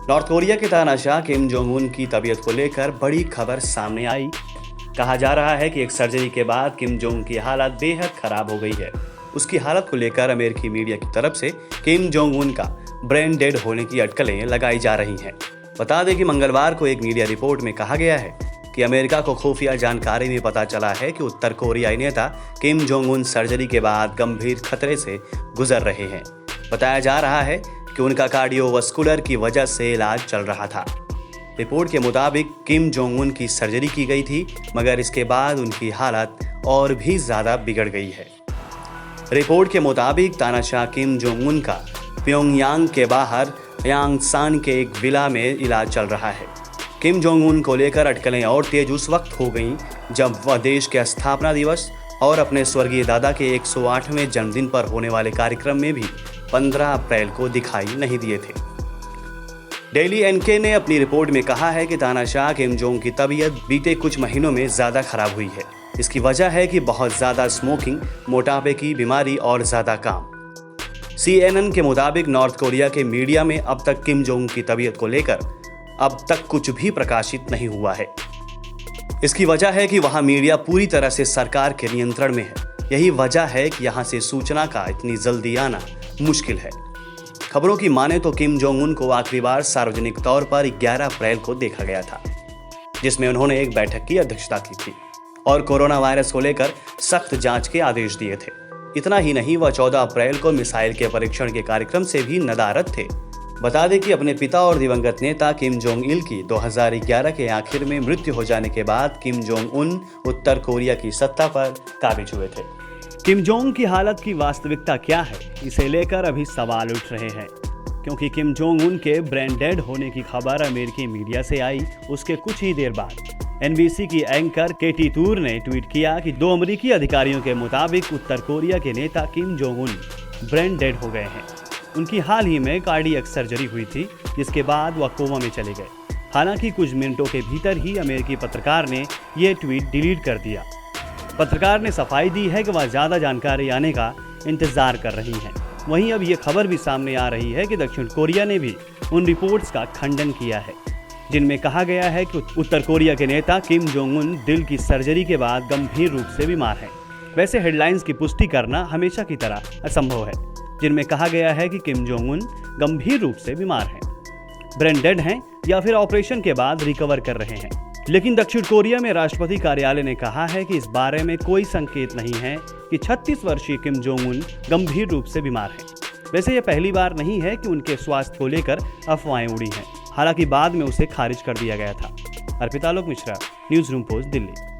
North Korea के तानाशाह Kim Jong Un की तबीयत को लेकर बड़ी खबर सामने आई। कहा जा रहा है कि एक सर्जरी के बाद किम जोंग की हालत बेहद खराब हो गई है। उसकी हालत को लेकर अमेरिकी मीडिया की तरफ से किम जोंग उन का ब्रेन डेड होने की अटकलें लगाई जा रही हैं। बता दें कि मंगलवार को एक मीडिया रिपोर्ट में कहा गया है कि अमेरिका को खुफिया जानकारी में पता चला है कि उत्तर कोरियाई नेता किम जोंग उन सर्जरी के बाद गंभीर खतरे से गुजर रहे हैं। बताया जा रहा है कि उनका कार्डियोवास्कुलर की वजह से इलाज चल रहा था। रिपोर्ट के मुताबिक किम जोंग उन की सर्जरी की गई थी, मगर इसके बाद उनकी हालत और भी ज़्यादा बिगड़ गई है। रिपोर्ट के मुताबिक तानाशाह किम जोंग उन का प्योंगयांग के बाहर यांगसान के एक विला में इलाज चल रहा है। किम जोंग उन को लेकर अटकलें और तेज उस वक्त हो गईं जब वह देश के स्थापना दिवस और अपने स्वर्गीय दादा के 108वें जन्मदिन पर होने वाले कार्यक्रम में भी 15 अप्रैल को दिखाई नहीं दिए थे। डेली एनके ने अपनी रिपोर्ट में कहा है कि तानाशाह किम जोंग की तबीयत बीते कुछ महीनों में ज़्यादा खराब हुई है। इसकी वजह है कि बहुत ज़्यादा स्मोकिंग, मोटापे की बीमारी और ज़्यादा काम। CNN के मुताबिक नॉर्थ कोरिया के मीडिया में अब तक किम जोंग की तबीयत को लेकर अब तक कुछ भी प्रकाशित नहीं हुआ है। इसकी वजह है कि वहां मीडिया पूरी तरह से सरकार के नियंत्रण में है। यही वजह है कि यहां से सूचना का इतनी जल्दी आना मुश्किल है। खबरों की माने तो किम जोंग उन को आखिरी बार सार्वजनिक तौर पर 11 अप्रैल को देखा गया था, जिसमें उन्होंने एक बैठक की अध्यक्षता की थी और कोरोना वायरस को लेकर सख्त जांच के आदेश दिए थे। इतना ही नहीं, वह 14 अप्रैल को मिसाइल के परीक्षण के कार्यक्रम से भी नदारद थे। बता दें कि अपने पिता और दिवंगत नेता किम जोंग इल की 2011 के आखिर में मृत्यु हो जाने के बाद किम जोंग उन उत्तर कोरिया की सत्ता पर काबिज हुए थे। किम जोंग की हालत की वास्तविकता क्या है, इसे लेकर अभी सवाल उठ रहे हैं, क्योंकि किम जोंग उन के ब्रेन डेड होने की खबर अमेरिकी मीडिया से आई उसके कुछ ही देर बाद NBC की एंकर केटी तूर ने ट्वीट किया कि 2 अमेरिकी अधिकारियों के मुताबिक उत्तर कोरिया के नेता Kim Jong Un brain dead हो गए हैं। उनकी हाल ही में कार्डियक सर्जरी हुई थी, जिसके बाद वह कोमा में चले गए। हालांकि कुछ मिनटों के भीतर ही अमेरिकी पत्रकार ने यह ट्वीट डिलीट कर दिया। पत्रकार ने सफाई दी है कि वह ज़्यादा जानकारी आने का इंतजार कर रही हैं। वहीं अब यह खबर भी सामने आ रही है कि दक्षिण कोरिया ने भी उन रिपोर्ट्स का खंडन किया है, जिनमें कहा गया है कि उत्तर कोरिया के नेता किम जोंग उन दिल की सर्जरी के बाद गंभीर रूप से बीमार हैं। वैसे हेडलाइंस की पुष्टि करना हमेशा की तरह असंभव है, जिनमें कहा गया है कि किम जोंग उन गंभीर रूप से बीमार हैं, ब्रेन डेड हैं या फिर ऑपरेशन के बाद रिकवर कर रहे हैं। लेकिन दक्षिण कोरिया में राष्ट्रपति कार्यालय ने कहा है कि इस बारे में कोई संकेत नहीं है कि 36 वर्षीय किम जोंग उन गंभीर रूप से बीमार हैं। वैसे यह पहली बार नहीं है कि उनके स्वास्थ्य को लेकर अफवाहें उड़ी हैं। हालांकि बाद में उसे खारिज कर दिया गया था। अर्पिता लोक Mishra, news room post, Delhi.